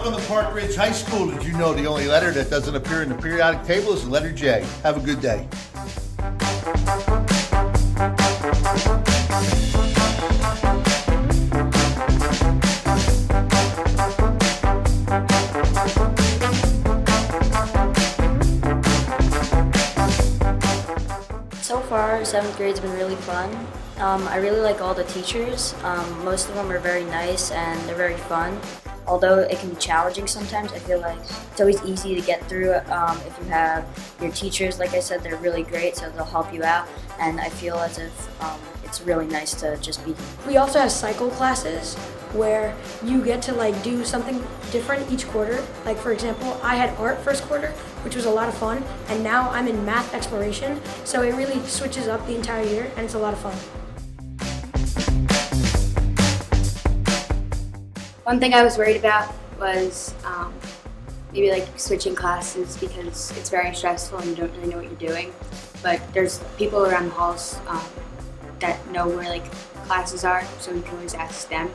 Welcome to Park Ridge High School. Did you know the only letter that doesn't appear in the periodic table is the letter J? Have a good day. So far, 7th grade's been really fun. I really like all the teachers. Most of them are very nice and they're very fun. Although it can be challenging sometimes, I feel like it's always easy to get through it if you have your teachers. Like I said, they're really great, so they'll help you out. And I feel as if it's really nice to just be here. We also have cycle classes where you get to do something different each quarter. Like for example, I had art first quarter, which was a lot of fun, and now I'm in math exploration, so it really switches up the entire year and it's a lot of fun. One thing I was worried about was maybe switching classes because it's very stressful and you don't really know what you're doing. But there's people around the halls that know where classes are, so you can always ask them.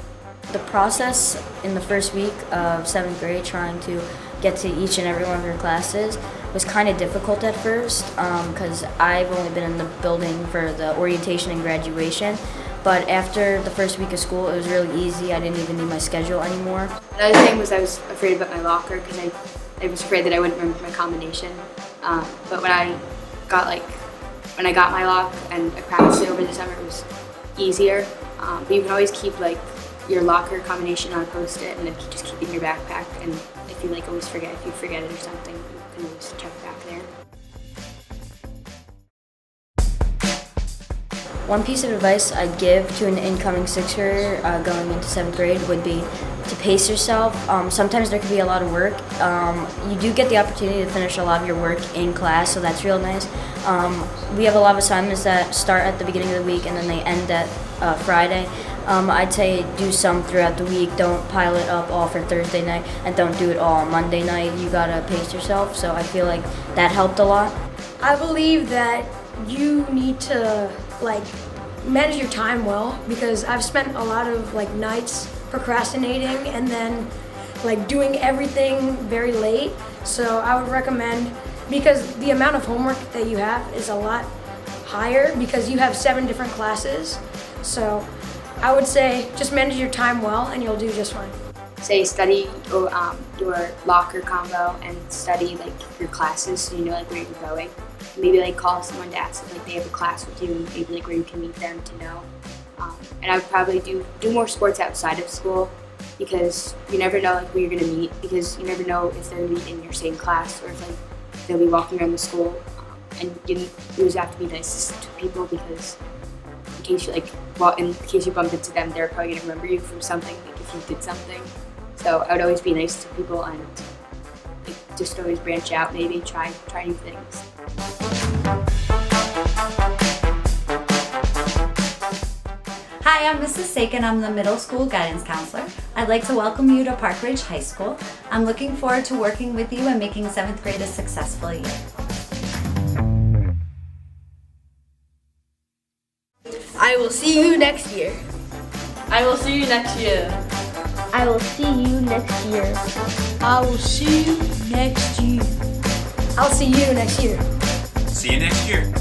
The process in the first week of 7th grade, trying to get to each and every one of your classes, was kind of difficult at first because I've only been in the building for the orientation and graduation. But after the first week of school, it was really easy. I didn't even need my schedule anymore. Another thing was I was afraid about my locker because I was afraid that I wouldn't remember my combination. But when I got my lock and I practiced it over the summer, it was easier. But you can always keep your locker combination on a Post-it and then just keep it in your backpack. And if you always forget, if you forget it or something, you can always check back there. One piece of advice I'd give to an incoming sixer going into 7th grade would be to pace yourself. Sometimes there can be a lot of work. You do get the opportunity to finish a lot of your work in class, so that's real nice. We have a lot of assignments that start at the beginning of the week and then they end at Friday. I'd say do some throughout the week. Don't pile it up all for Thursday night and don't do it all on Monday night. You gotta pace yourself, so I feel like that helped a lot. I believe that you need to manage your time well, because I've spent a lot of nights procrastinating and then doing everything very late. So I would recommend, because the amount of homework that you have is a lot higher because you have 7 different classes. So I would say just manage your time well and you'll do just fine. Say study your locker combo and study your classes so you know where you're going. Maybe call someone to ask if they have a class with you, and maybe where you can meet them to know. And I would probably do more sports outside of school because you never know who you're gonna meet, because you never know if they're gonna be in your same class or if they'll be walking around the school. And you always have to be nice to people because in case you bump into them, they're probably gonna remember you from something, if you did something. So I would always be nice to people and just always branch out, maybe try new things. Hi, I'm Mrs. Sakin. I'm the middle school guidance counselor. I'd like to welcome you to Park Ridge High School. I'm looking forward to working with you and making 7th grade a successful year. I will see you next year. I will see you next year. I will see you next year. I will see you next year. I'll see you next year. See you next year.